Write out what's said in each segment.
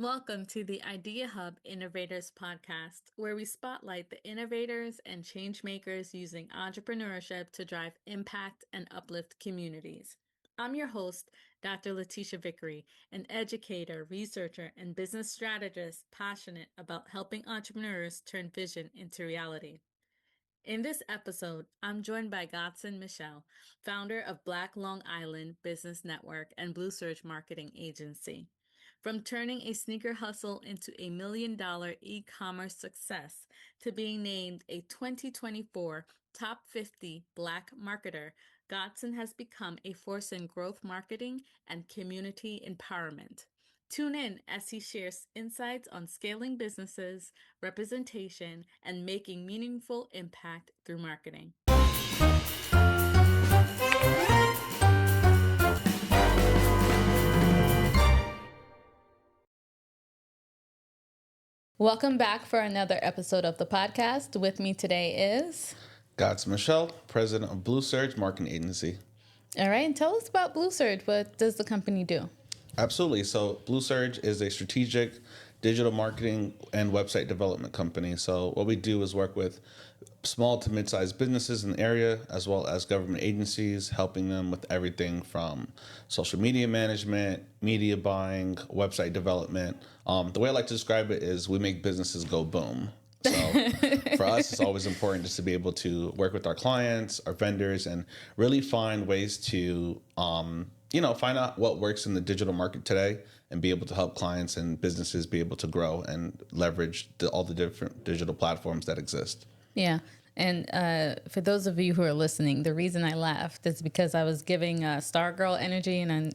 Welcome to the ideaHUb Innovators podcast, where we spotlight the innovators and change makers using entrepreneurship to drive impact and uplift communities. I'm your host, Dr. Letitia Vickery, an educator, researcher, and business strategist passionate about helping entrepreneurs turn vision into reality. In this episode, I'm joined by Godson Michel, founder of Black Long Island Business Network and Blue Surge Marketing Agency. From turning a sneaker hustle into a $1 million e-commerce success to being named a 2024 Top 50 Black Marketer, Godson has become a force in growth marketing and community empowerment. Tune in as he shares insights on scaling businesses, representation, and making meaningful impact through marketing. Welcome back for another episode of the podcast. With me today is Godson Michel, president of Blue Surge Marketing Agency. All right, and tell us about Blue Surge. What does the company do? Absolutely. So Blue Surge is a strategic digital marketing and website development company. So what we do is work with small to mid-sized businesses in the area, as well as government agencies, helping them with everything from social media management, media buying, website development. The way I like to describe it is we make businesses go boom. So for us, it's always important just to be able to work with our clients, our vendors, and really find ways to, find out what works in the digital market today and be able to help clients and businesses be able to grow and leverage all the different digital platforms that exist. Yeah. And for those of you who are listening, the reason I laughed is because I was giving Stargirl energy and I'm,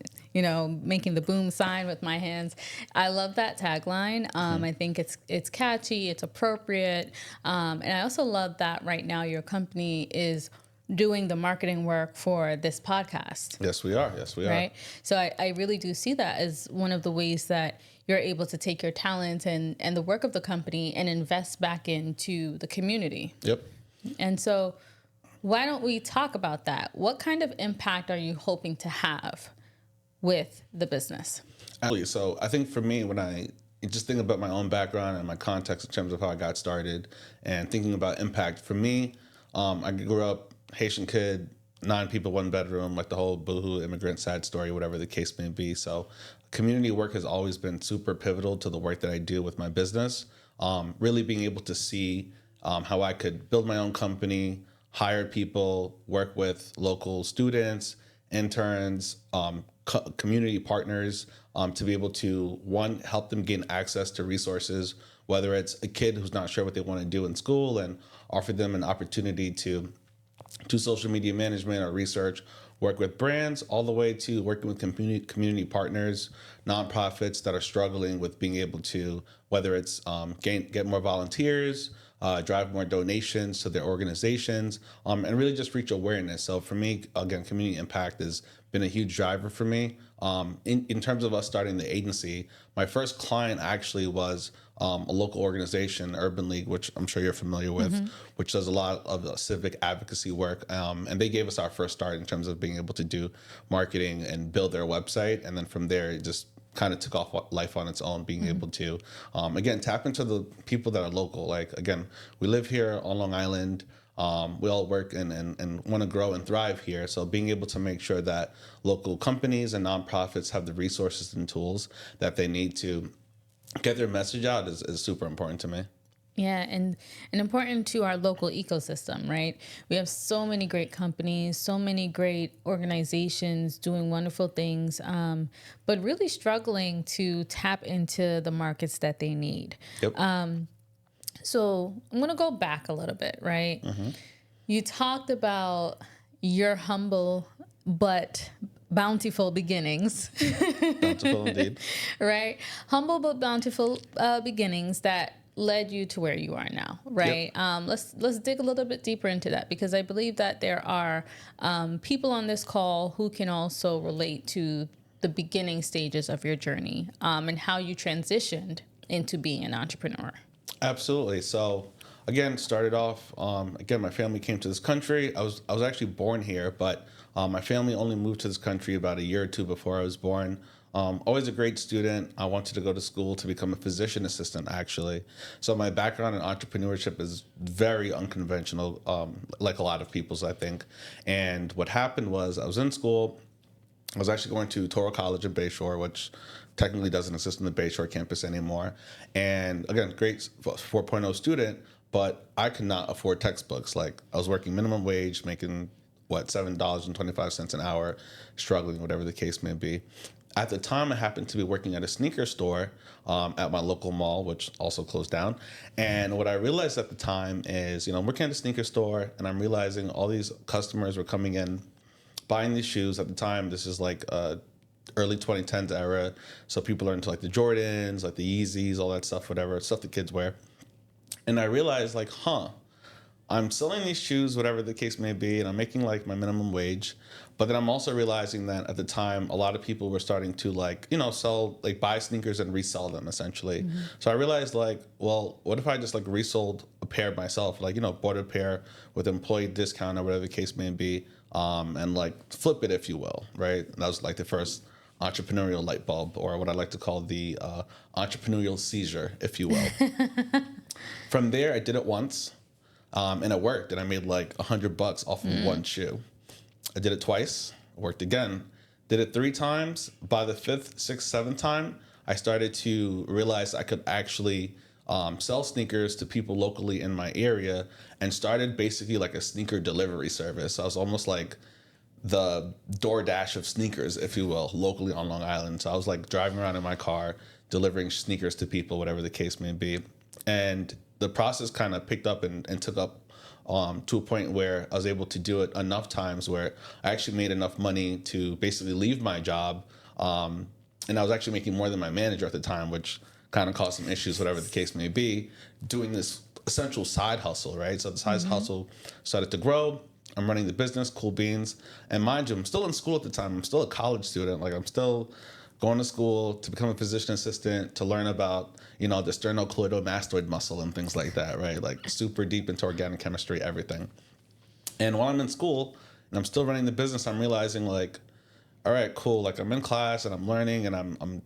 making the boom sign with my hands. I love that tagline. I think it's catchy, it's appropriate. And I also love that right now your company is doing the marketing work for this podcast. Yes, we are. Yes, we are. Right. So I really do see that as one of the ways that you're able to take your talent and the work of the company and invest back into the community. Yep. And so why don't we talk about that? What kind of impact are you hoping to have with the business? So I think for me, when I just think about my own background and my context in terms of how I got started and thinking about impact, for me, I grew up Haitian kid, 9 people, 1 bedroom, like the whole boohoo immigrant sad story, whatever the case may be. So community work has always been super pivotal to the work that I do with my business. Really being able to see how I could build my own company, hire people, work with local students, interns, community partners, to be able to, one, help them gain access to resources, whether it's a kid who's not sure what they want to do in school, and offer them an opportunity to social media management or research, work with brands, all the way to working with community partners, nonprofits that are struggling with being able to, whether it's get more volunteers, drive more donations to their organizations, and really just reach awareness. So for me, again, community impact has been a huge driver for me. In terms of us starting the agency, my first client actually was a local organization, Urban League, which I'm sure you're familiar with, which does a lot of civic advocacy work. And they gave us our first start in terms of being able to do marketing and build their website. And then from there, it just kind of took off life on its own, being able to, again, tap into the people that are local. Like, again, we live here on Long Island. We all work and want to grow and thrive here. So being able to make sure that local companies and nonprofits have the resources and tools that they need to get their message out is super important to me. Yeah, and important to our local ecosystem, right? We have so many great companies, so many great organizations doing wonderful things, but really struggling to tap into the markets that they need. Yep. So I'm going to go back a little bit, right? You talked about your humble but bountiful beginnings. Bountiful indeed. Right? Humble but bountiful beginnings that led you to where you are now, right? Yep. Let's dig a little bit deeper into that, because I believe that there are people on this call who can also relate to the beginning stages of your journey and how you transitioned into being an entrepreneur. Absolutely. So again, started off, again, my family came to this country. I was actually born here, but my family only moved to this country about a year or two before I was born. Always a great student. I wanted to go to school to become a physician assistant, actually. So my background in entrepreneurship is very unconventional, like a lot of people's, I think. And what happened was I was in school. I was actually going to Toro College in Bayshore, which technically doesn't exist in the Bayshore campus anymore. And again, great 4.0 student, but I could not afford textbooks. Like I was working minimum wage, making what, $7.25 an hour, struggling, whatever the case may be. At the time, I happened to be working at a sneaker store at my local mall, which also closed down. And what I realized at the time is, I'm working at a sneaker store, and I'm realizing all these customers were coming in, buying these shoes. At the time, this is like early 2010s era, so people are into like the Jordans, like the Yeezys, all that stuff, whatever stuff the kids wear. And I realized, like, I'm selling these shoes, whatever the case may be, and I'm making like my minimum wage. But then I'm also realizing that at the time, a lot of people were starting to sell, like buy sneakers and resell them essentially. Mm-hmm. So I realized like, well, what if I just like resold a pair myself, like, bought a pair with employee discount or whatever the case may be, and like flip it, if you will, right? And that was like the first entrepreneurial light bulb, or what I like to call the entrepreneurial seizure, if you will. From there, I did it once. And it worked, and I made like $100 off of one shoe. I did it twice, worked again. Did it 3 times. By the 5th, 6th, 7th time, I started to realize I could actually sell sneakers to people locally in my area, and started basically like a sneaker delivery service. So I was almost like the DoorDash of sneakers, if you will, locally on Long Island. So I was like driving around in my car, delivering sneakers to people, whatever the case may be. And the process kind of picked up and took up to a point where I was able to do it enough times where I actually made enough money to basically leave my job. And I was actually making more than my manager at the time, which kind of caused some issues, whatever the case may be, doing this essential side hustle, right? So the side hustle started to grow. I'm running the business, cool beans. And mind you, I'm still in school at the time. I'm still a college student. Like I'm still going to school to become a physician assistant, to learn about, the sternocleidomastoid muscle and things like that, right? Like super deep into organic chemistry, everything. And while I'm in school and I'm still running the business, I'm realizing like, all right, cool. Like I'm in class and I'm learning, and I'm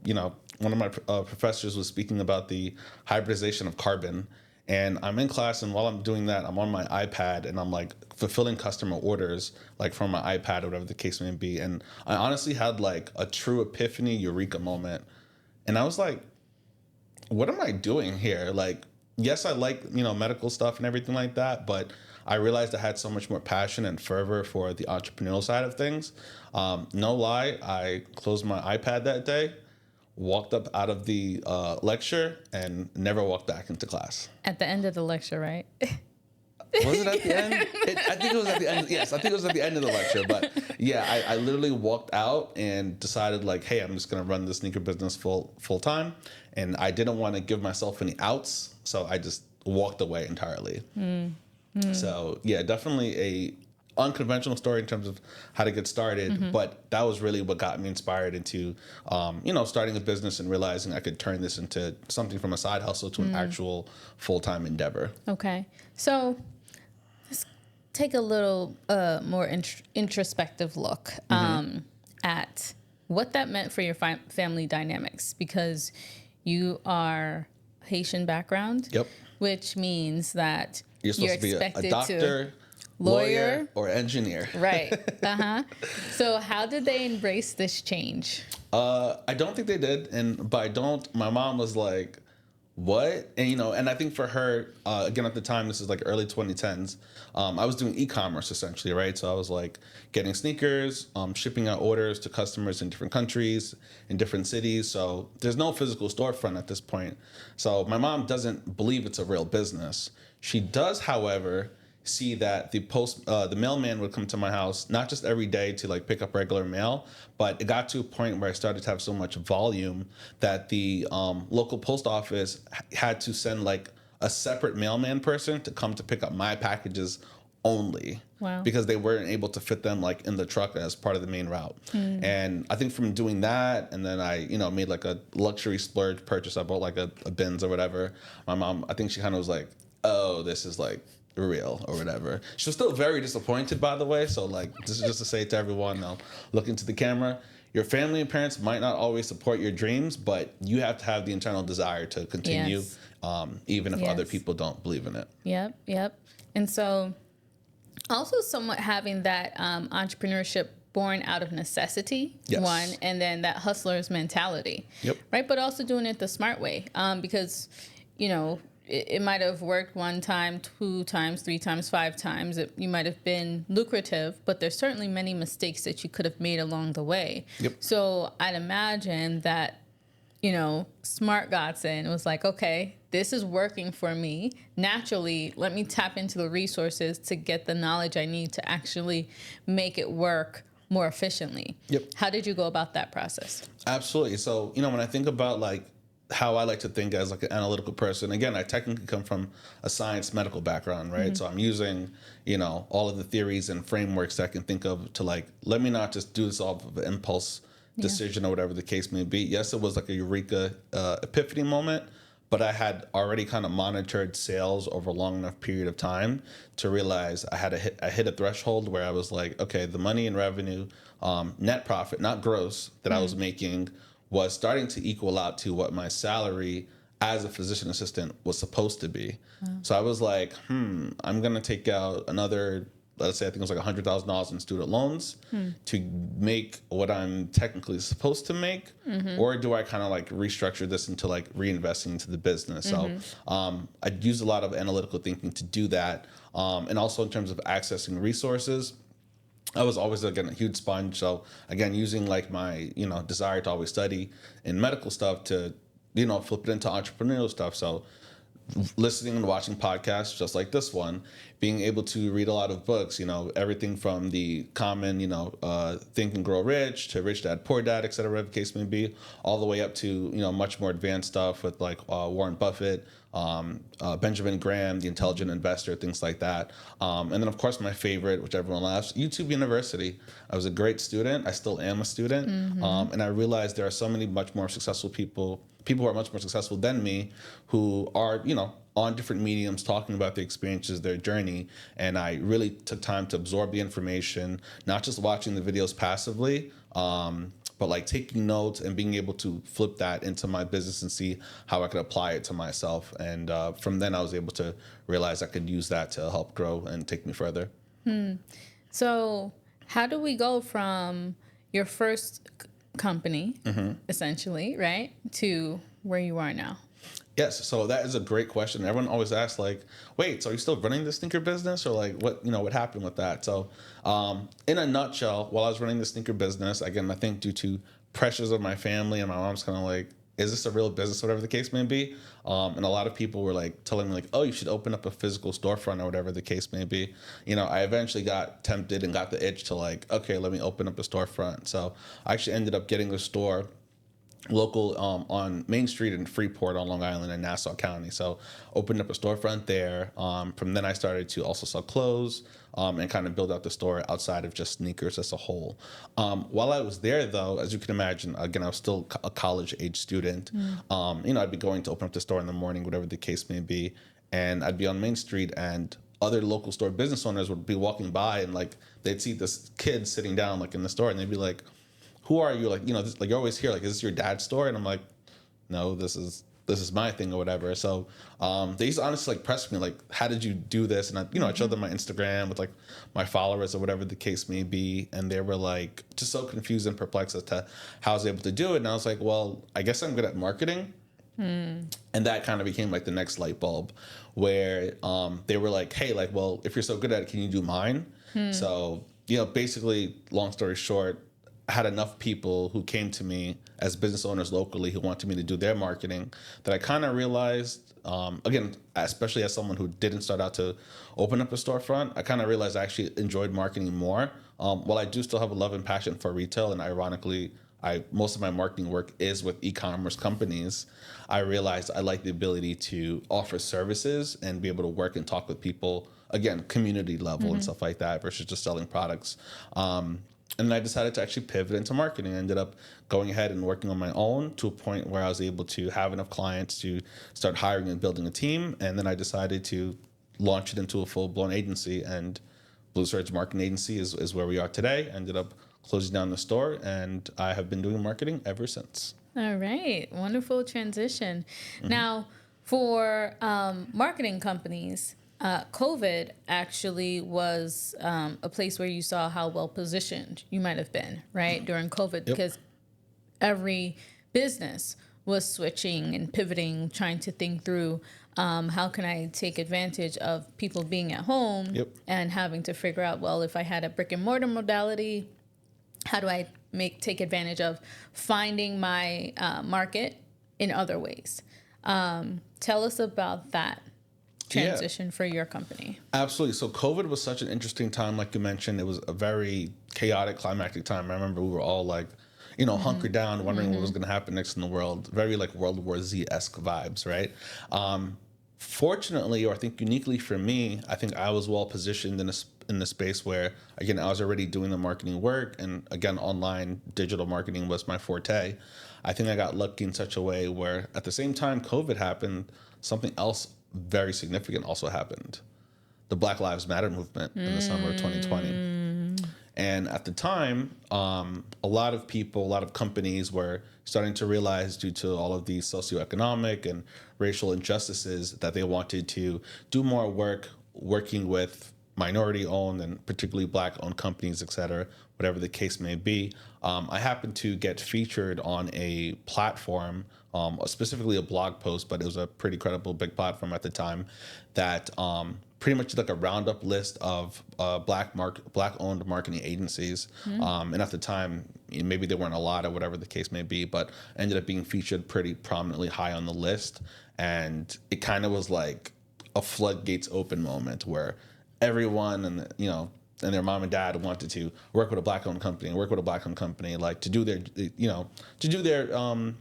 one of my professors was speaking about the hybridization of carbon. And I'm in class, and while I'm doing that, I'm on my iPad and I'm like fulfilling customer orders, like from my iPad or whatever the case may be. And I honestly had like a true epiphany, eureka moment. And I was like, what am I doing here? Like, yes, I like, medical stuff and everything like that, but I realized I had so much more passion and fervor for the entrepreneurial side of things. No lie, I closed my iPad that day, walked up out of the lecture, and never walked back into class. At the end of the lecture, right? Was it at the end? I think it was at the end. Yes, I think it was at the end of the lecture. But yeah, I literally walked out and decided like, hey, I'm just going to run the sneaker business full time. And I didn't want to give myself any outs. So I just walked away entirely. So yeah, definitely a unconventional story in terms of how to get started. But that was really what got me inspired into, starting a business and realizing I could turn this into something from a side hustle to an actual full-time endeavor. Okay. So let's take a little more introspective look at what that meant for your family dynamics, because you are Haitian background. Yep. Which means that you're supposed to be a doctor, lawyer, or engineer. Right. So how did they embrace this change? I don't think they did. And by don't, my mom was like, what? And, and I think for her, again, at the time, this is like early 2010s, I was doing e-commerce essentially, right? So I was like getting sneakers, shipping out orders to customers in different countries, in different cities. So there's no physical storefront at this point. So my mom doesn't believe it's a real business. She does, however, see that the mailman would come to my house, not just every day to like pick up regular mail, but it got to a point where I started to have so much volume that the local post office had to send like a separate mailman person to come to pick up my packages only. Wow. Because they weren't able to fit them like in the truck as part of the main route. And I think from doing that, and then I, made like a luxury splurge purchase. I bought like a Benz or whatever. My mom, I think she kind of was like, oh, this is like real or whatever. She was still very disappointed, by the way. So like, this is just to say to everyone, I'll look into the camera. your family and parents might not always support your dreams, but you have to have the internal desire to continue, Yes. even if other Yes. people don't believe in it. Yep. Yep. And so also somewhat having that entrepreneurship born out of necessity, Yes. one, and then that hustler's mentality. Yep. Right. But also doing it the smart way, because, you know, it might have worked one time, two times, three times, five times. You might have been lucrative, but there's certainly many mistakes that you could have made along the way. Yep. So I'd imagine that, you know, smart Godson was like, okay, this is working for me. Naturally, let me tap into the resources to get the knowledge I need to actually make it work more efficiently. Yep. How did you go about that process? Absolutely. So, you know, when I think about like how I like to think as like an analytical person, again, I technically come from a science medical background, right? So I'm using, you know, all of the theories and frameworks that I can think of to like, let me not just do this off of an impulse decision or whatever the case may be. Yes, it was like a eureka epiphany moment, but I had already kind of monitored sales over a long enough period of time to realize I hit a threshold where I was like, okay, the money and revenue, net profit, not gross, that I was making was starting to equal out to what my salary as a physician assistant was supposed to be. So I was like, I'm going to take out another, let's say I think it was like $100,000 in student loans to make what I'm technically supposed to make, or do I kind of like restructure this into like reinvesting into the business? So I used a lot of analytical thinking to do that, and also in terms of accessing resources. I was always, again, a huge sponge. So again, using like my, you know, desire to always study in medical stuff to, you know, flip it into entrepreneurial stuff. So listening and watching podcasts just like this one, being able to read a lot of books, you know, everything from the common, you know, Think and Grow Rich to Rich Dad, Poor Dad, et cetera, whatever the case may be, all the way up to, you know, much more advanced stuff with like Warren Buffett, Benjamin Graham, the Intelligent Investor, things like that. And then, of course, my favorite, which everyone laughs, YouTube University. I was a great student. I still am a student. And I realized there are so many much more successful people who are much more successful than me who are, you know, on different mediums talking about their experiences, their journey. And I really took time to absorb the information, not just watching the videos passively, but like taking notes and being able to flip that into my business and see how I could apply it to myself. And from then I was able to realize I could use that to help grow and take me further. So how do we go from your first company, essentially, right, to where you are now? Yes, so that is a great question. Everyone always asks, like, wait, so are you still running the sneaker business, or like, what, you know, what happened with that? So, in a nutshell, while I was running the sneaker business, again, I think due to pressures of my family and my mom's kind of like, is this a real business, whatever the case may be? And a lot of people were like telling me like, oh, you should open up a physical storefront or whatever the case may be. You know, I eventually got tempted and got the itch to like, okay, let me open up a storefront. So I actually ended up getting a store local on Main Street in Freeport on Long Island in Nassau County. So opened up a storefront there. From then I started to also sell clothes and kind of build out the store outside of just sneakers as a whole. While I was there, though, as you can imagine, again, I was still a college age student. You know, I'd be going to open up the store in the morning, whatever the case may be, and I'd be on Main Street and other local store business owners would be walking by and like they'd see this kid sitting down like in the store and they'd be like, who are you? Like, you know, this, like you're always here. Like, is this your dad's store? And I'm like, no, this is my thing or whatever. So they used to honestly like press me like, how did you do this? And I, you know, I showed them my Instagram with like my followers or whatever the case may be, and they were like just so confused and perplexed as to how I was able to do it. And I was like, well, I guess I'm good at marketing. And that kind of became like the next light bulb, where they were like, hey, like, well, if you're so good at it, can you do mine? So, you know, basically, long story short, I had enough people who came to me as business owners locally who wanted me to do their marketing that I kind of realized, again, especially as someone who didn't start out to open up a storefront, I kind of realized I actually enjoyed marketing more. While I do still have a love and passion for retail, and ironically, most of my marketing work is with e-commerce companies, I realized I like the ability to offer services and be able to work and talk with people, again, community level and stuff like that versus just selling products. And I decided to actually pivot into marketing. I ended up going ahead and working on my own to a point where I was able to have enough clients to start hiring and building a team. And then I decided to launch it into a full-blown agency. And Blue Surge Marketing Agency is where we are today. I ended up closing down the store, and I have been doing marketing ever since. All right. Wonderful transition. Mm-hmm. Now, for marketing companies, COVID actually was a place where you saw how well positioned you might have been, right, during COVID, Yep. because every business was switching and pivoting, trying to think through how can I take advantage of people being at home Yep. and having to figure out, well, if I had a brick and mortar modality, how do I take advantage of finding my market in other ways? Tell us about that transition for your company. Absolutely. So COVID was such an interesting time, like you mentioned. It was a very chaotic, climactic time. I remember we were all like, hunkered down, wondering what was going to happen next in the world. Very like World War Z-esque vibes, right? Fortunately, or I think uniquely for me, I think I was well positioned in a space where, again, I was already doing the marketing work, and again, online digital marketing was my forte. I think I got lucky in such a way where, at the same time COVID happened, something else very significant also happened: the Black Lives Matter movement in the summer of 2020. And at the time, a lot of people, a lot of companies were starting to realize, due to all of these socioeconomic and racial injustices, that they wanted to do more work working with minority-owned and particularly Black-owned companies, et cetera, whatever the case may be. I happened to get featured on a platform, specifically a blog post, but it was a pretty credible big platform at the time, that pretty much like a roundup list of Black-owned marketing agencies. And at the time, maybe there weren't a lot or whatever the case may be, but ended up being featured pretty prominently high on the list. And it kind of was like a floodgates open moment where everyone and their mom and dad wanted to work with a Black-owned company, like to do their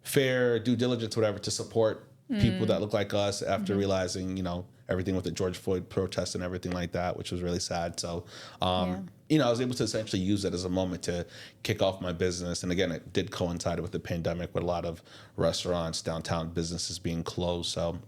fair due diligence, whatever, to support people that look like us after realizing, everything with the George Floyd protests and everything like that, which was really sad. So, I was able to essentially use it as a moment to kick off my business. And again, it did coincide with the pandemic, with a lot of restaurants, downtown businesses being closed. So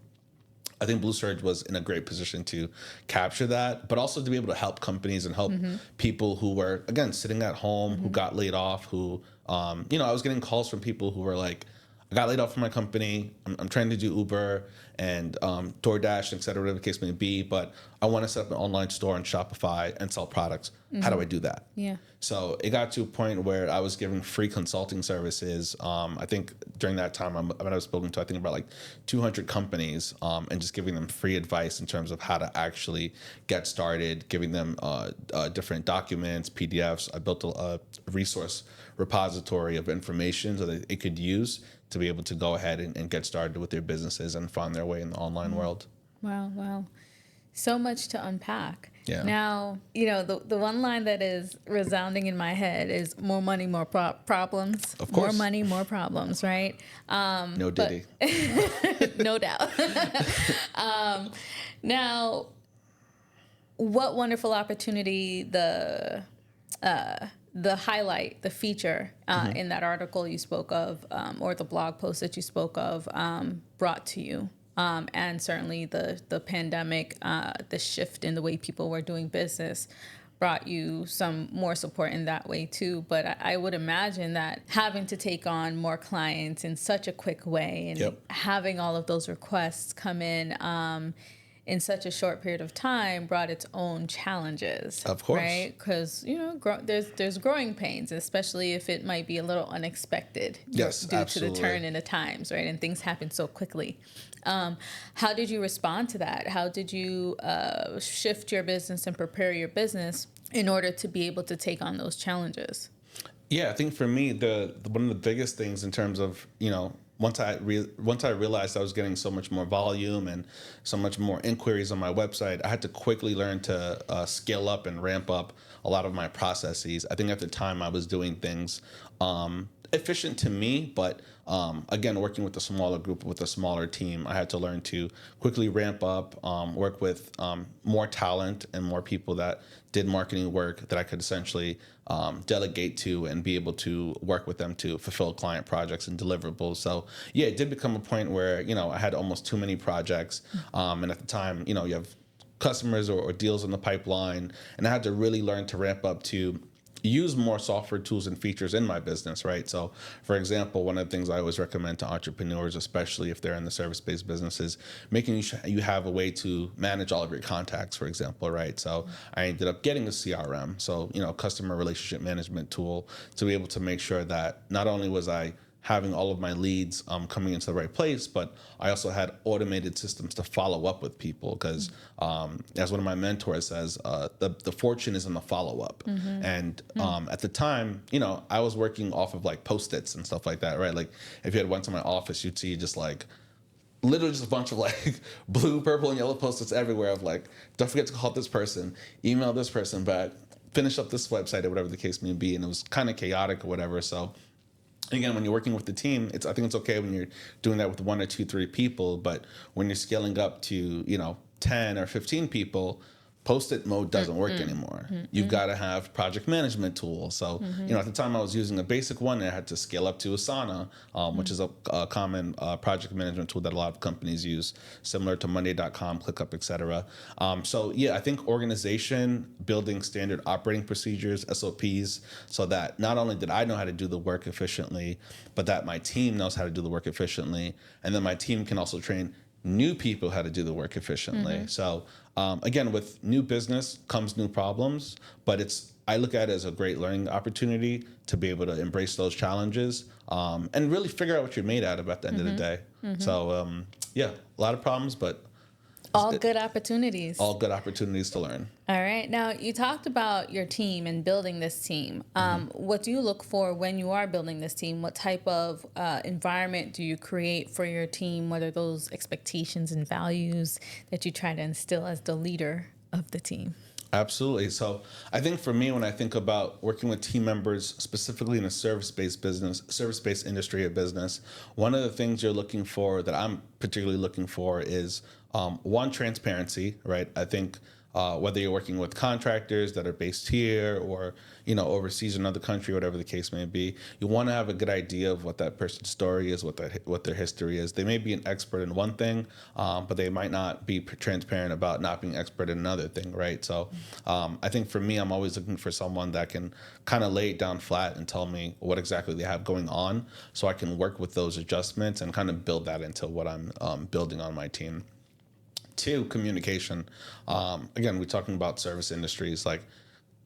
I think Blue Surge was in a great position to capture that, but also to be able to help companies and help people who were, again, sitting at home, who got laid off, who, I was getting calls from people who were like, I got laid off from my company. I'm trying to do Uber and DoorDash, et cetera, whatever the case may be, but I want to set up an online store on Shopify and sell products. How do I do that? Yeah. So it got to a point where I was giving free consulting services. I think during that time, I was spoken to, I think, about like 200 companies, and just giving them free advice in terms of how to actually get started, giving them different documents, PDFs. I built a resource repository of information so that it could use to be able to go ahead and get started with their businesses and find their way in the online world. Wow. So much to unpack. Yeah. Now, the one line that is resounding in my head is more money, more problems. Of course. More money, more problems, right? No Diddy. No doubt. Now, what wonderful opportunity the highlight, the feature in that article you spoke of, or the blog post that you spoke of, brought to you. And certainly the pandemic, the shift in the way people were doing business brought you some more support in that way too. But I would imagine that having to take on more clients in such a quick way and having all of those requests come in such a short period of time brought its own challenges. Of course. Right? Because, there's growing pains, especially if it might be a little unexpected. Yes, due absolutely. to the turn in the times, right? And things happen so quickly. How did you respond to that? How did you shift your business and prepare your business in order to be able to take on those challenges? Yeah, I think for me, the one of the biggest things in terms of, once I realized I was getting so much more volume and so much more inquiries on my website, I had to quickly learn to scale up and ramp up a lot of my processes. I think at the time I was doing things efficient to me, but again, working with a smaller group, with a smaller team, I had to learn to quickly ramp up, work with more talent and more people that did marketing work that I could essentially delegate to and be able to work with them to fulfill client projects and deliverables. So yeah, it did become a point where, I had almost too many projects. And at the time, you have customers or deals in the pipeline, and I had to really learn to ramp up to use more software tools and features in my business, right? So, for example, one of the things I always recommend to entrepreneurs, especially if they're in the service-based businesses, making you have a way to manage all of your contacts, for example, right? So I ended up getting a CRM, so, customer relationship management tool, to be able to make sure that not only was I having all of my leads coming into the right place, but I also had automated systems to follow up with people because, as one of my mentors says, the fortune is in the follow up. And at the time, I was working off of like Post-its and stuff like that, right? Like if you had went to my office, you'd see just like literally just a bunch of like blue, purple, and yellow Post-its everywhere of like, don't forget to call this person, email this person back, finish up this website or whatever the case may be. And it was kind of chaotic or whatever. So again, when you're working with the team, I think it's okay when you're doing that with 1 or 2, 3 people, but when you're scaling up to 10 or 15 people, Post-it mode doesn't work anymore. You've got to have project management tools. So at the time I was using a basic one, and I had to scale up to Asana, which is a common project management tool that a lot of companies use, similar to Monday.com, ClickUp, etc. So yeah, I think organization, building standard operating procedures, SOPs, so that not only did I know how to do the work efficiently, but that my team knows how to do the work efficiently, and then my team can also train new people how to do the work efficiently. So again, with new business comes new problems, but I look at it as a great learning opportunity to be able to embrace those challenges and really figure out what you're made out of at the end of the day. So yeah, a lot of problems, but all good opportunities. All good opportunities to learn. All right. Now, you talked about your team and building this team. What do you look for when you are building this team? What type of environment do you create for your team? What are those expectations and values that you try to instill as the leader of the team? Absolutely. So I think for me, when I think about working with team members, specifically in a service-based industry of business, one of the things you're looking for, that I'm particularly looking for, is one, transparency, right? I think whether you're working with contractors that are based here or overseas in another country, whatever the case may be, you want to have a good idea of what that person's story is, what their history is. They may be an expert in one thing, but they might not be transparent about not being expert in another thing, right? So I think for me, I'm always looking for someone that can kind of lay it down flat and tell me what exactly they have going on, so I can work with those adjustments and kind of build that into what I'm building on my team. 2, communication. Again, we're talking about service industries, like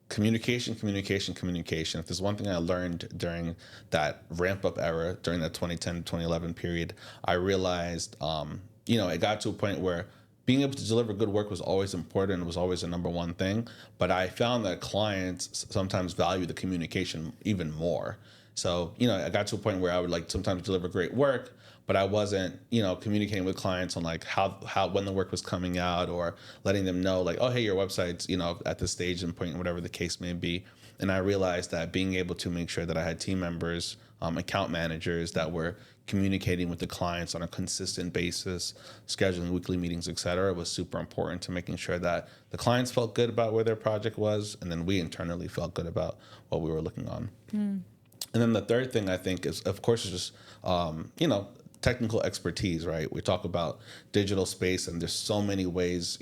communication. If there's one thing I learned during that ramp up era, during that 2010 to 2011 period, I realized, it got to a point where being able to deliver good work was always important. It was always the number one thing. But I found that clients sometimes value the communication even more. So, I got to a point where I would like sometimes deliver great work, but I wasn't, communicating with clients on like how when the work was coming out, or letting them know like, oh, hey, your website's, at this stage and point, whatever the case may be. And I realized that being able to make sure that I had team members, account managers that were communicating with the clients on a consistent basis, scheduling weekly meetings, et cetera, was super important to making sure that the clients felt good about where their project was, and then we internally felt good about what we were looking on. And then the third thing I think is, of course, is just, technical expertise, right? We talk about digital space, and there's so many ways,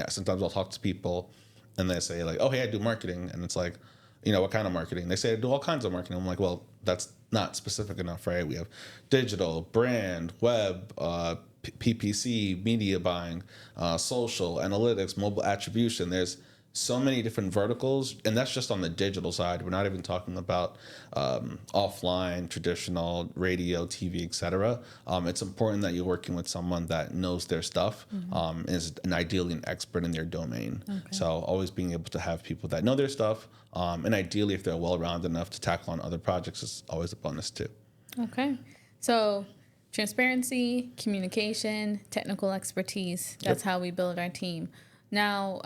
sometimes I'll talk to people and they say like, oh, hey, I do marketing. And it's like, what kind of marketing? They say I do all kinds of marketing. I'm like, well, that's not specific enough, right? We have digital, brand, web, PPC, media buying, social, analytics, mobile attribution. There's so many different verticals, and that's just on the digital side. We're not even talking about offline, traditional radio, TV, etc. It's important that you're working with someone that knows their stuff, and is ideally an expert in their domain. Okay. So always being able to have people that know their stuff, and ideally if they're well-rounded enough to tackle on other projects, is always a bonus too. Okay. So transparency, communication, technical expertise, that's how we build our team. Now,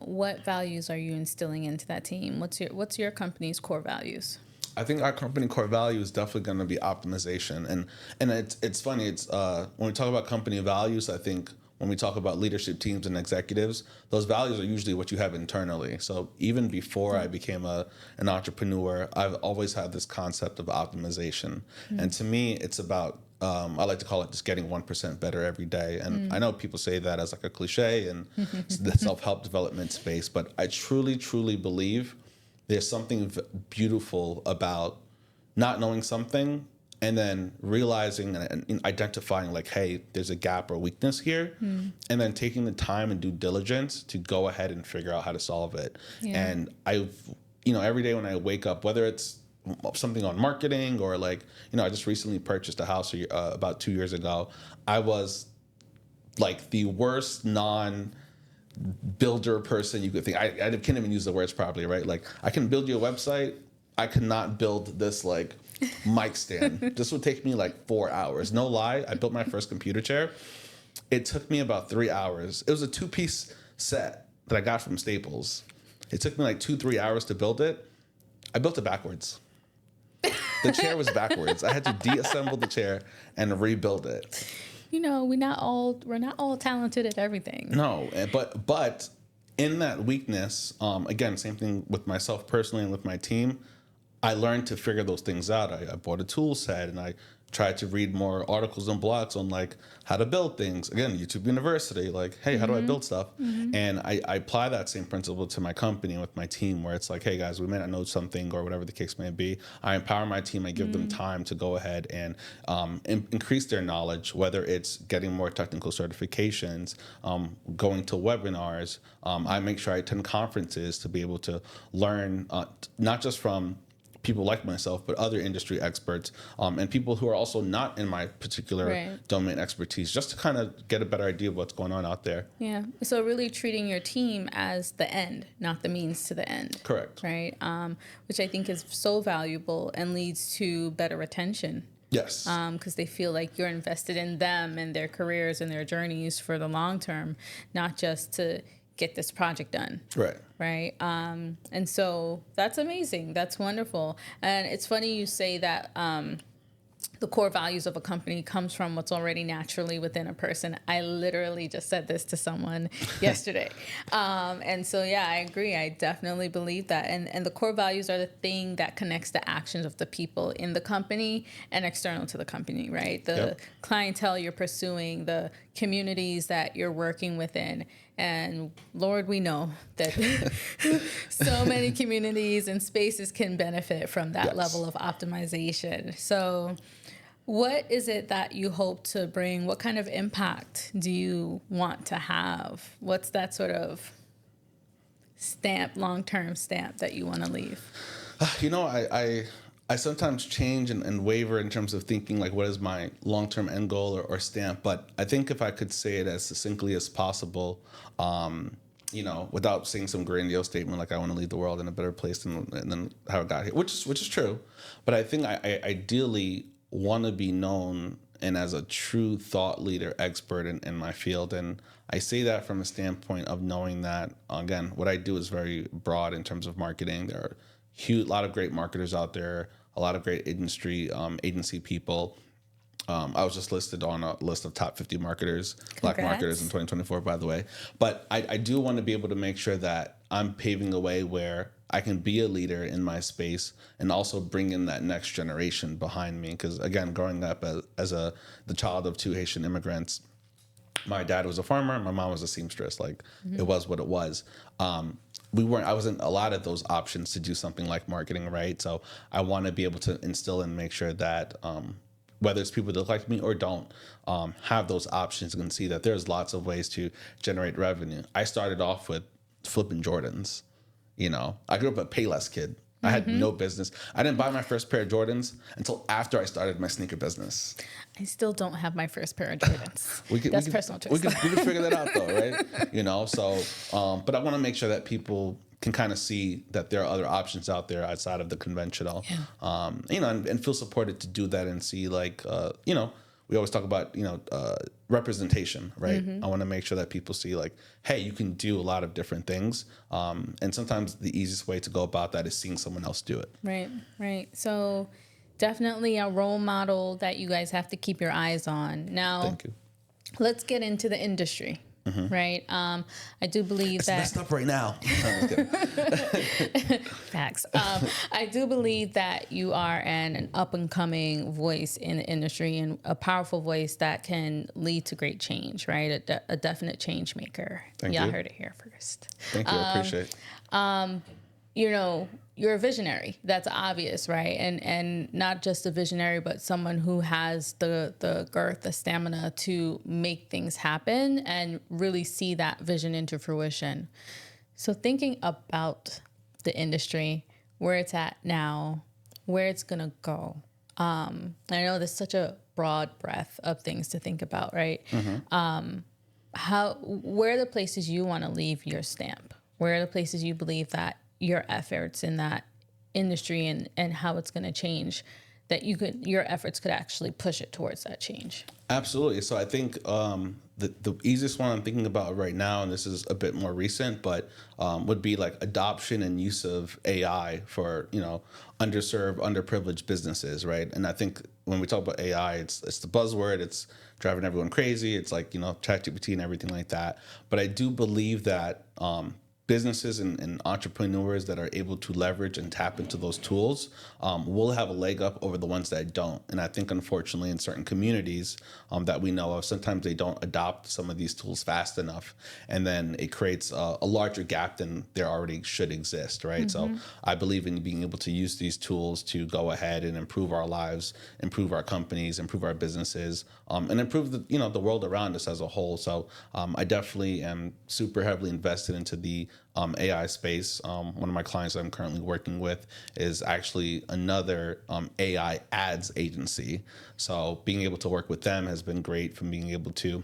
what values are you instilling into that team? What's your company's core values? I think our company core value is definitely going to be optimization, and it's funny. It's when we talk about company values, I think when we talk about leadership teams and executives, those values are usually what you have internally. So even before I became an entrepreneur, I've always had this concept of optimization, and to me, it's about I like to call it just getting 1% better every day. And I know people say that as like a cliche and the self-help development space, but I truly, truly believe there's something beautiful about not knowing something and then realizing and identifying like, hey, there's a gap or weakness here, and then taking the time and due diligence to go ahead and figure out how to solve it. Yeah. And every day when I wake up, whether it's something on marketing or like, I just recently purchased a house about 2 years ago. I was like the worst non-builder person you could think. I can't even use the words properly, right? Like, I can build you a website. I could not build this like mic stand. This would take me like 4 hours. No lie. I built my first computer chair. It took me about 3 hours. It was a 2-piece set that I got from Staples. It took me like 2-3 hours to build it. I built it backwards. The chair was backwards. I had to deassemble the chair and rebuild it. We're not all talented at everything. No, but in that weakness, again, same thing with myself personally and with my team, I learned to figure those things out. I bought a tool set and I tried to read more articles and blogs on like how to build things. Again, YouTube University, like, hey, how do I build stuff? And I apply that same principle to my company with my team, where it's like, hey guys, we may not know something or whatever the case may be. I empower my team. I give them time to go ahead and increase their knowledge, whether it's getting more technical certifications, going to webinars. I make sure I attend conferences to be able to learn, not just from people like myself, but other industry experts, and people who are also not in my particular domain expertise, just to kind of get a better idea of what's going on out there. Yeah. So really treating your team as the end, not the means to the end. Correct. Right. Which I think is so valuable and leads to better retention. Yes. Because they feel like you're invested in them and their careers and their journeys for the long term, not just to get this project done. Right. Right. And so that's amazing. That's wonderful. And it's funny you say that the core values of a company comes from what's already naturally within a person. I literally just said this to someone yesterday. And so, yeah, I agree. I definitely believe that. And the core values are the thing that connects the actions of the people in the company and external to the company, right? The clientele you're pursuing, the communities that you're working within. And Lord, we know that so many communities and spaces can benefit from that level of optimization. So what is it that you hope to bring? What kind of impact do you want to have? What's that sort of stamp, long-term stamp that you want to leave? I sometimes change and waver in terms of thinking like, what is my long-term end goal or stamp? But I think if I could say it as succinctly as possible, without saying some grandiose statement like I want to leave the world in a better place than how it got here, which is true. But I think I ideally want to be known and as a true thought leader, expert in my field. And I say that from a standpoint of knowing that, again, what I do is very broad in terms of marketing. There are a lot of great marketers out there, a lot of great agency people. I was just listed on a list of top 50 marketers, Black marketers in 2024, by the way. But I do want to be able to make sure that I'm paving a way where I can be a leader in my space and also bring in that next generation behind me. Because again, growing up as the child of 2 Haitian immigrants, my dad was a farmer, my mom was a seamstress. Like it was what it was. I wasn't allotted those options to do something like marketing, right? So I want to be able to instill and make sure that whether it's people that look like me or don't, have those options and see that there's lots of ways to generate revenue. I started off with flipping Jordans. I grew up a Payless kid. I had no business. I didn't buy my first pair of Jordans until after I started my sneaker business. I still don't have my first pair of Jordans. That's personal choice. We can figure that out though, right? So, but I want to make sure that people can kind of see that there are other options out there outside of the conventional, and feel supported to do that and see we always talk about, representation, right? I want to make sure that people see like, hey, you can do a lot of different things. And sometimes the easiest way to go about that is seeing someone else do it. Right. So definitely a role model that you guys have to keep your eyes on. Now, Thank you. Let's get into the industry. Right. I do believe it's that messed up right now. Facts. I do believe that you are an up and coming voice in the industry and a powerful voice that can lead to great change. Right. A definite change maker. Thank Y'all you. heard it here first. Thank you. I appreciate it. you're a visionary. That's obvious, right? And not just a visionary, but someone who has the girth, the stamina to make things happen and really see that vision into fruition. So thinking about the industry, where it's at now, where it's gonna go. I know there's such a broad breadth of things to think about, right? Where are the places you want to leave your stamp? Where are the places you believe that your efforts in that industry and how it's going to change, that your efforts could actually push it towards that change? Absolutely. So I think the easiest one I'm thinking about right now, and this is a bit more recent, but would be like adoption and use of AI for underserved, underprivileged businesses, right? And I think when we talk about AI, it's the buzzword. It's driving everyone crazy. It's like ChatGPT and everything like that. But I do believe that businesses and entrepreneurs that are able to leverage and tap into those tools will have a leg up over the ones that don't. And I think, unfortunately, in certain communities that we know of, sometimes they don't adopt some of these tools fast enough. And then it creates a larger gap than there already should exist, right? So I believe in being able to use these tools to go ahead and improve our lives, improve our companies, improve our businesses, and improve the world around us as a whole. So I definitely am super heavily invested into the AI space. One of my clients that I'm currently working with is actually another AI ads agency. So being able to work with them has been great, from being able to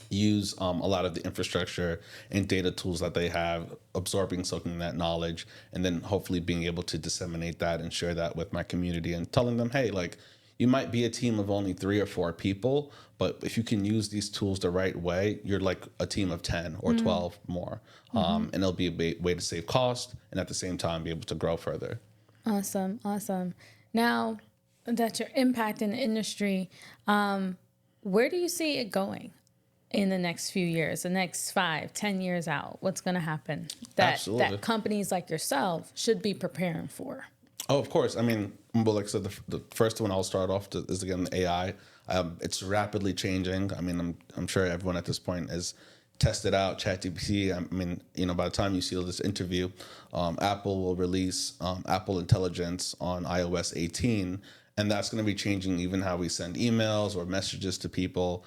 use a lot of the infrastructure and data tools that they have, soaking that knowledge, and then hopefully being able to disseminate that and share that with my community and telling them, hey, like, you might be a team of only 3 or 4 people, but if you can use these tools the right way, you're like a team of 10 or 12 more. And it'll be a way to save cost and at the same time be able to grow further. Awesome. Now that your impact in the industry, where do you see it going in the next few years, the next 5-10 years out? What's going to happen that companies like yourself should be preparing for? Oh, of course. I mean, well, like I said, the first one I'll start off is, again, the AI. It's rapidly changing. I mean, I'm sure everyone at this point has tested out ChatGPT. I mean, by the time you see this interview, Apple will release Apple Intelligence on iOS 18. And that's going to be changing even how we send emails or messages to people.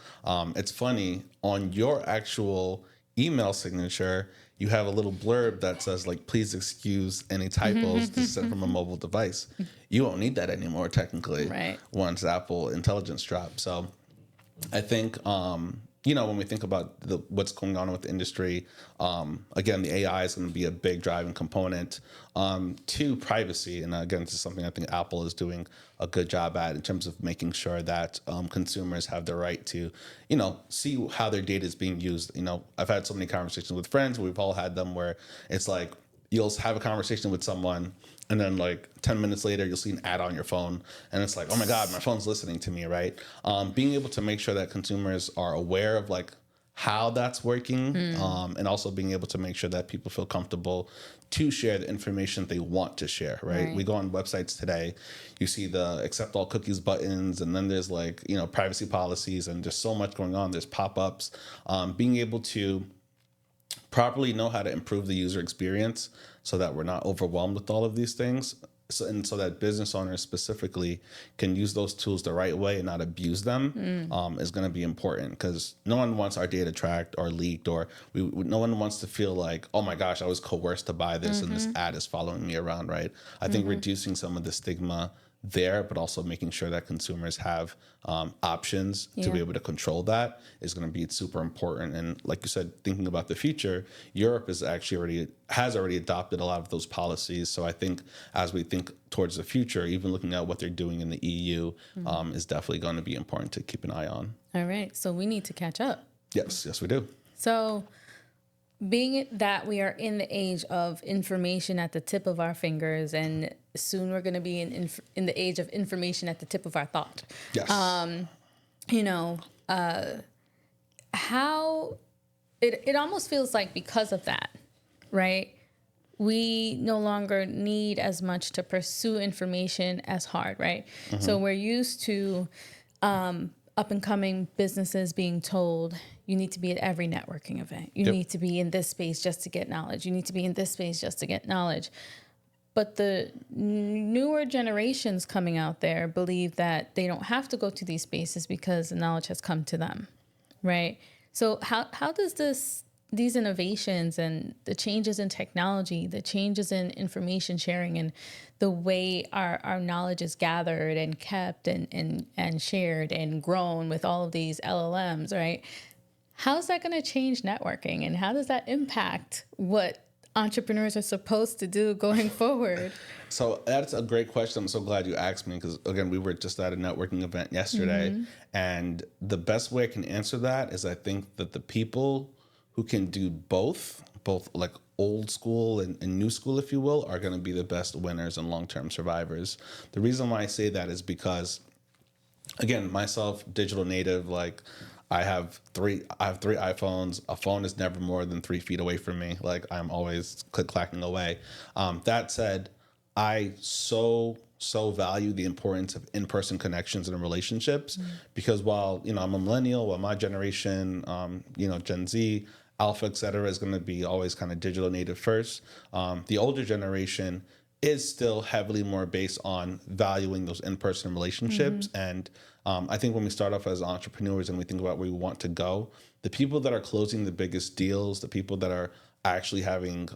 It's funny, on your actual email signature, you have a little blurb that says, like, please excuse any typos this is sent from a mobile device. You won't need that anymore, technically, right, once Apple Intelligence drops. So I think, when we think about what's going on with the industry, again, the AI is going to be a big driving component to privacy. And again, this is something I think Apple is doing a good job at, in terms of making sure that consumers have the right to, see how their data is being used. I've had so many conversations with friends. We've all had them where it's like, you'll have a conversation with someone, and then like 10 minutes later, you'll see an ad on your phone, and it's like, oh my God, my phone's listening to me, right? Being able to make sure that consumers are aware of like how that's working, and also being able to make sure that people feel comfortable to share the information they want to share, right? We go on websites today, you see the accept all cookies buttons, and then there's like, privacy policies, and just so much going on. There's pop-ups. Being able to properly know how to improve the user experience so that we're not overwhelmed with all of these things. So that business owners specifically can use those tools the right way and not abuse them, is going to be important, because no one wants our data tracked or leaked, or no one wants to feel like, oh my gosh, I was coerced to buy this and this ad is following me around, right? I think reducing some of the stigma there, but also making sure that consumers have options to be able to control that, is going to be super important. And like you said, thinking about the future, Europe has already adopted a lot of those policies. So I think as we think towards the future, even looking at what they're doing in the EU, is definitely going to be important to keep an eye on. All right. So we need to catch up. Yes, we do. So being that we are in the age of information at the tip of our fingers, and soon we're going to be in the age of information at the tip of our thought. Yes. How it almost feels like, because of that, right? We no longer need as much to pursue information as hard, right? So we're used to up and coming businesses being told, you need to be at every networking event. You need to be in this space just to get knowledge. You need to be in this space just to get knowledge. But the newer generations coming out there believe that they don't have to go to these spaces because the knowledge has come to them, right? So how does these innovations and the changes in technology, the changes in information sharing, and the way our knowledge is gathered and kept and shared and grown with all of these LLMs, right? How's that going to change networking, and how does that impact what entrepreneurs are supposed to do going forward? So that's a great question. I'm so glad you asked me because, again, we were just at a networking event yesterday. And the best way I can answer that is I think that the people who can do both like old school and new school, if you will, are going to be the best winners and long-term survivors. The reason why I say that is because, again, myself, digital native, like I have three iPhones. A phone is never more than 3 feet away from me. Like I'm always clacking away. That said, I so value the importance of in-person connections and relationships because while, I'm a millennial, while my generation, Gen Z, Alpha, et cetera, is going to be always kind of digital native first. The older generation is still heavily more based on valuing those in-person relationships. And I think when we start off as entrepreneurs and we think about where we want to go, the people that are closing the biggest deals, the people that are actually having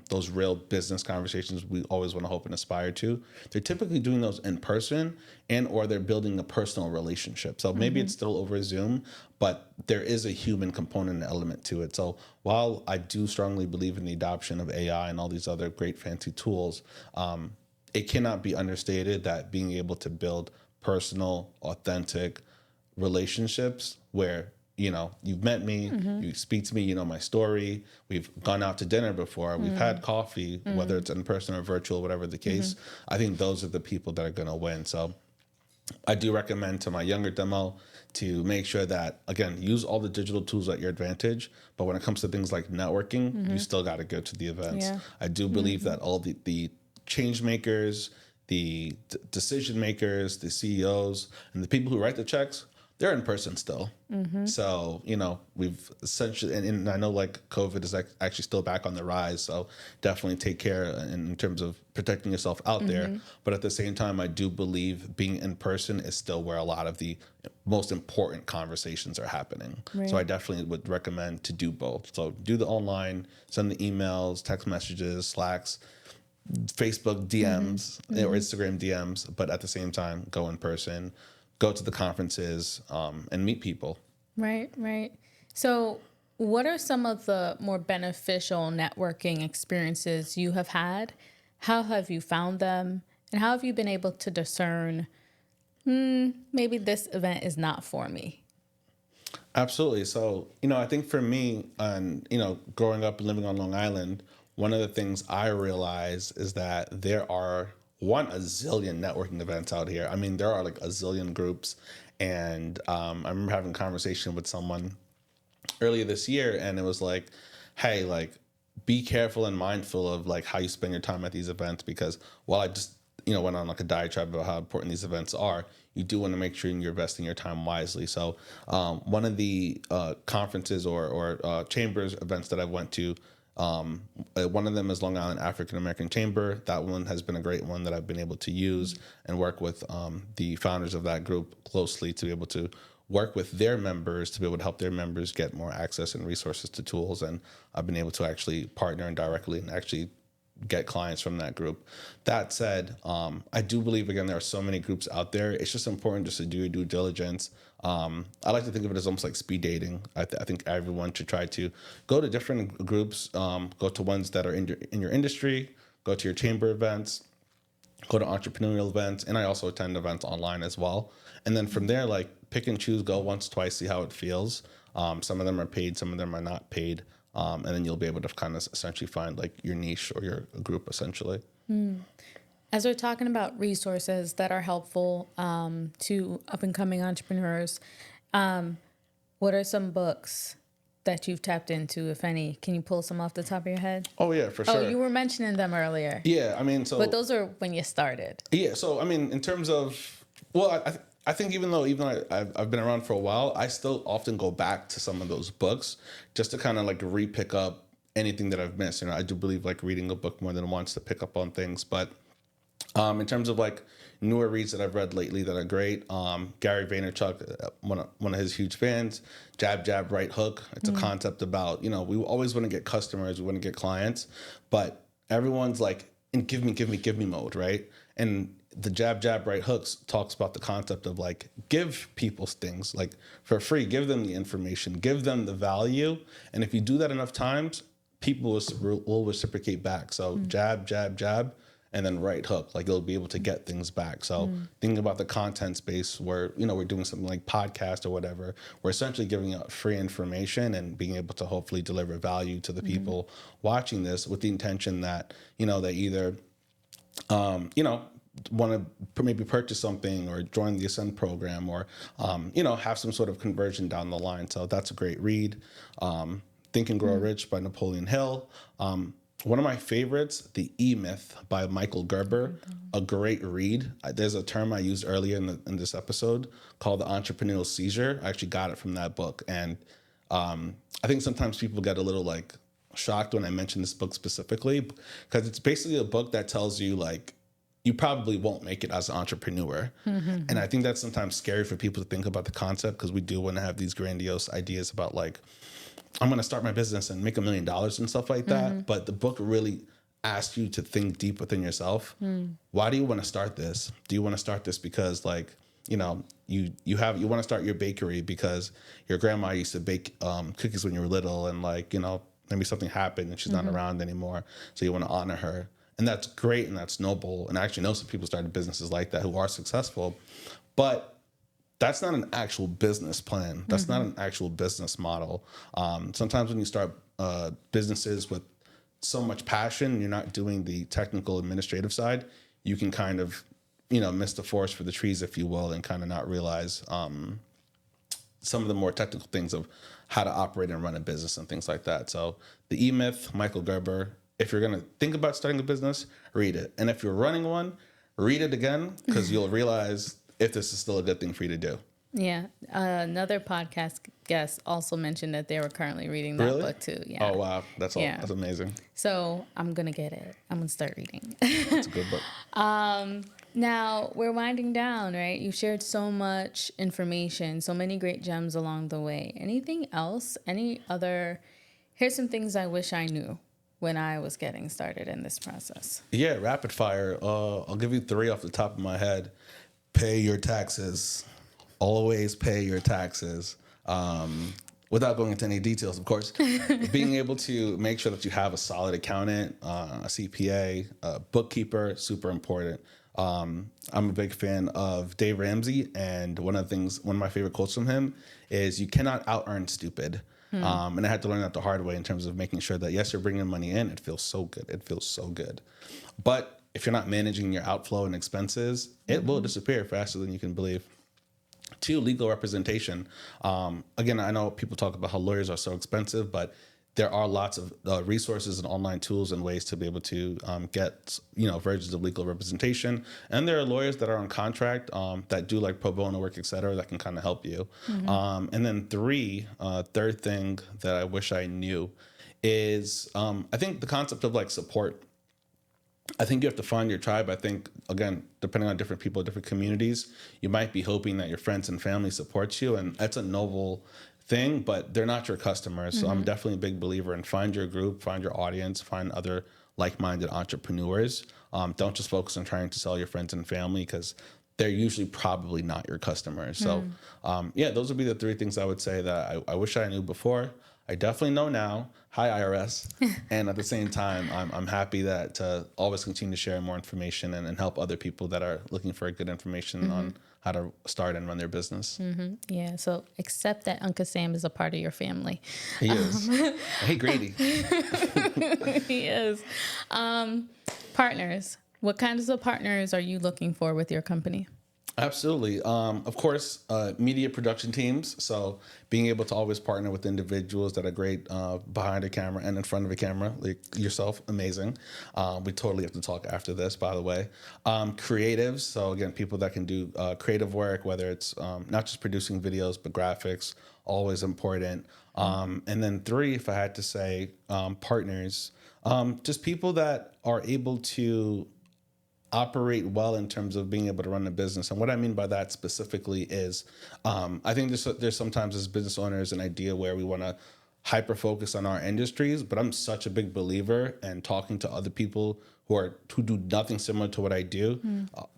those real business conversations we always want to hope and aspire to, they're typically doing those in person and or they're building a personal relationship. So maybe it's still over Zoom, but there is a human component element to it. So while I do strongly believe in the adoption of AI and all these other great fancy tools, it cannot be understated that being able to build personal, authentic relationships where you've met me, you speak to me, you know my story. We've gone out to dinner before. We've had coffee, whether it's in person or virtual, whatever the case. I think those are the people that are going to win. So I do recommend to my younger demo to make sure that, again, use all the digital tools at your advantage. But when it comes to things like networking, you still got to go to the events. Yeah. I do believe that all the change makers, the decision makers, the CEOs, and the people who write the checks, they're in person still. So, we've essentially, and I know like COVID is actually still back on the rise. So definitely take care in terms of protecting yourself out there. But at the same time, I do believe being in person is still where a lot of the most important conversations are happening. Right. So I definitely would recommend to do both. So do the online, send the emails, text messages, Slacks, Facebook DMs or Instagram DMs, but at the same time, go in person, go to the conferences, and meet people. Right, right. So, what are some of the more beneficial networking experiences you have had? How have you found them? And how have you been able to discern, maybe this event is not for me? Absolutely. So, I think for me, and, growing up and living on Long Island, one of the things I realize is that there are a zillion networking events out here. I mean, there are like a zillion groups. And I remember having a conversation with someone earlier this year, and it was like, hey, like, be careful and mindful of like how you spend your time at these events, because while I just, went on like a diatribe about how important these events are, you do want to make sure you're investing your time wisely. So one of the conferences or chambers events that I went to, one of them is Long Island African American Chamber. That one has been a great one that I've been able to use and work with the founders of that group closely to be able to work with their members to be able to help their members get more access and resources to tools. And I've been able to actually partner indirectly and actually get clients from that group. That said, I do believe, again, there are so many groups out there. It's just important just to do your due diligence. I like to think of it as almost like speed dating. I think everyone should try to go to different groups, go to ones that are in your industry, go to your chamber events, go to entrepreneurial events, and I also attend events online as well. And then from there, like pick and choose, go once, twice, see how it feels. Some of them are paid, some of them are not paid. And then you'll be able to kind of essentially find like your niche or your group essentially. As we're talking about resources that are helpful to up and coming entrepreneurs, what are some books that you've tapped into, if any? Can you pull some off the top of your head? Oh yeah, for sure. Oh, you were mentioning them earlier. Yeah, I mean, so. But those are when you started. Yeah, so I mean, in terms of, well, I think even though I've been around for a while, I still often go back to some of those books just to kind of like re-pick up anything that I've missed. I do believe like reading a book more than once to pick up on things. But in terms of like newer reads that I've read lately that are great, Gary Vaynerchuk, one of his huge fans, Jab, Jab, Right Hook. It's a concept about, we always want to get customers, we want to get clients, but everyone's like in give me mode, right? And the Jab, Jab, Right Hooks talks about the concept of like give people things like for free, give them the information, give them the value. And if you do that enough times, people will reciprocate back. So jab, jab, jab, and then right hook, like you'll be able to get things back. So thinking about the content space where, we're doing something like podcast or whatever, we're essentially giving out free information and being able to hopefully deliver value to the people watching this with the intention that, they either, want to maybe purchase something or join the Ascend program or, have some sort of conversion down the line. So that's a great read. Think and Grow Rich by Napoleon Hill. One of my favorites, The E-Myth by Michael Gerber, a great read. There's a term I used earlier in this episode called the entrepreneurial seizure. I actually got it from that book. And I think sometimes people get a little like shocked when I mention this book specifically because it's basically a book that tells you like, you probably won't make it as an entrepreneur. And I think that's sometimes scary for people to think about the concept because we do want to have these grandiose ideas about like, I'm going to start my business and make $1 million and stuff like that. But the book really asks you to think deep within yourself. Why do you want to start this? Do you want to start this because like, you want to start your bakery because your grandma used to bake cookies when you were little and like, maybe something happened and she's not around anymore. So you want to honor her. And that's great and that's noble. And I actually know some people started businesses like that who are successful. But that's not an actual business plan. That's not an actual business model. Sometimes when you start businesses with so much passion, you're not doing the technical administrative side, you can kind of, miss the forest for the trees, if you will, and kind of not realize some of the more technical things of how to operate and run a business and things like that. So The E-Myth, Michael Gerber. If you're going to think about starting a business, read it. And if you're running one, read it again because you'll realize if this is still a good thing for you to do. Yeah. Another podcast guest also mentioned that they were currently reading that book too. Yeah. Oh, wow. That's amazing. So I'm going to get it. I'm going to start reading. It's a good book. Now we're winding down, right? You shared so much information, so many great gems along the way. Anything else? Here's some things I wish I knew when I was getting started in this process. Yeah, rapid fire. I'll give you 3 off the top of my head. Pay your taxes. Always pay your taxes. Without going into any details, of course. Being able to make sure that you have a solid accountant, a CPA, a bookkeeper, super important. I'm a big fan of Dave Ramsey, and one of my favorite quotes from him is, "You cannot out-earn stupid." And I had to learn that the hard way in terms of making sure that, yes, you're bringing money in. It feels so good. It feels so good. But if you're not managing your outflow and expenses, it will disappear faster than you can believe. 2, legal representation. Again, I know people talk about how lawyers are so expensive, but there are lots of resources and online tools and ways to be able to get versions of legal representation. And there are lawyers that are on contract that do like pro bono work, et cetera, that can kind of help you. And then 3, third thing that I wish I knew is I think the concept of like support. I think you have to find your tribe. I think, again, depending on different people, different communities, you might be hoping that your friends and family support you. And that's a noble thing, but they're not your customers. So I'm definitely a big believer in find your group, find your audience, find other like-minded entrepreneurs. Don't just focus on trying to sell your friends and family because they're usually probably not your customers. So those would be the 3 things I would say that I wish I knew before. I definitely know now. Hi, IRS. And at the same time, I'm happy that to always continue to share more information and help other people that are looking for good information on how to start and run their business. Yeah, so accept that Uncle Sam is a part of your family. He is. Hey, Grady. He is. Partners. What kinds of partners are you looking for with your company? Absolutely. Of course, media production teams. So being able to always partner with individuals that are great behind a camera and in front of a camera, like yourself, amazing. We totally have to talk after this, by the way. Creatives. So again, people that can do creative work, whether it's not just producing videos, but graphics, always important. And then three, if I had to say, partners, just people that are able to operate well in terms of being able to run a business. And what I mean by that specifically is, I think there's sometimes as business owners an idea where we want to hyper focus on our industries, but I'm such a big believer in talking to other people who do nothing similar to what I do,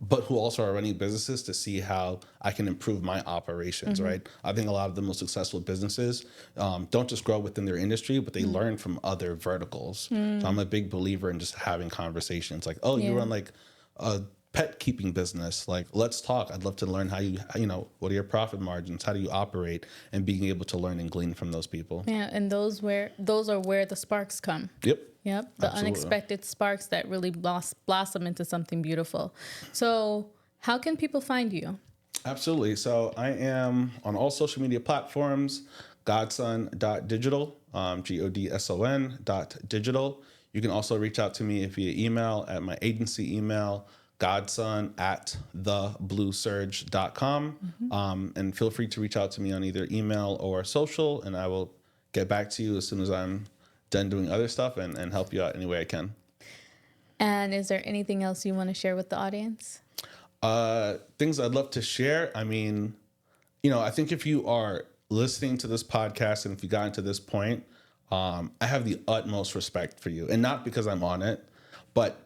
but who also are running businesses to see how I can improve my operations. Right? I think a lot of the most successful businesses don't just grow within their industry, but they learn from other verticals. So I'm a big believer in just having conversations like, oh, you run like a pet keeping business, like let's talk. I'd love to learn how what are your profit margins, how do you operate, and being able to learn and glean from those people. Yeah, and those are where the sparks come. Yep. The Absolutely. Unexpected sparks that really blossom into something beautiful. So how can people find you? Absolutely. So I am on all social media platforms, godson.digital, godson.digital. You can also reach out to me via email at my agency email, godson@thebluesurge.com. And feel free to reach out to me on either email or social, and I will get back to you as soon as I'm done doing other stuff and help you out any way I can. And is there anything else you want to share with the audience? Things I'd love to share. I mean, I think if you are listening to this podcast and if you got to this point, I have the utmost respect for you, and not because I'm on it, but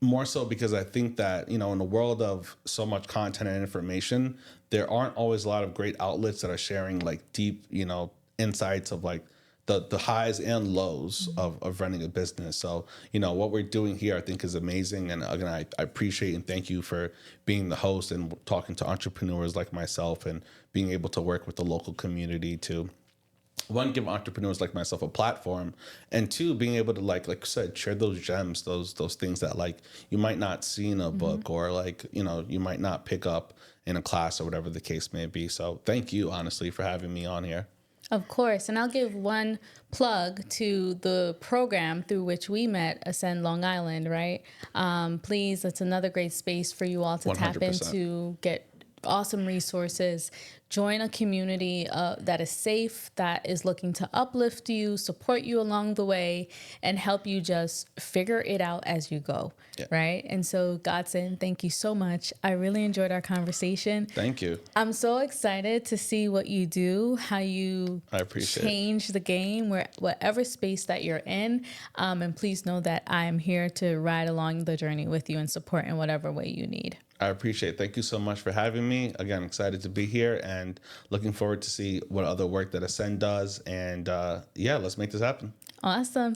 more so because I think that, in the world of so much content and information, there aren't always a lot of great outlets that are sharing like deep, insights of like the highs and lows of running a business. So, what we're doing here, I think is amazing. And again, I appreciate and thank you for being the host and talking to entrepreneurs like myself and being able to work with the local community to, one, give entrepreneurs like myself a platform, and two, being able to like you said, share those gems, those things that like you might not see in a book, or like, you might not pick up in a class or whatever the case may be. So thank you, honestly, for having me on here. Of course. And I'll give one plug to the program through which we met, Ascend Long Island, right? Please, it's another great space for you all to 100%. Tap into, get awesome resources, join a community that is safe, that is looking to uplift you, support you along the way, and help you just figure it out as you go, right? And so, Godson, thank you so much. I really enjoyed our conversation. Thank you. I'm so excited to see what you do, how you change the game, whatever space that you're in. And please know that I am here to ride along the journey with you and support in whatever way you need. I appreciate it. Thank you so much for having me. Again, excited to be here and looking forward to see what other work that Ascend does. And let's make this happen. Awesome.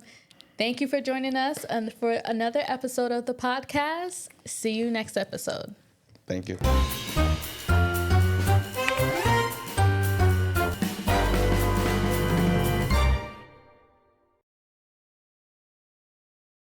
Thank you for joining us and for another episode of the podcast. See you next episode. Thank you.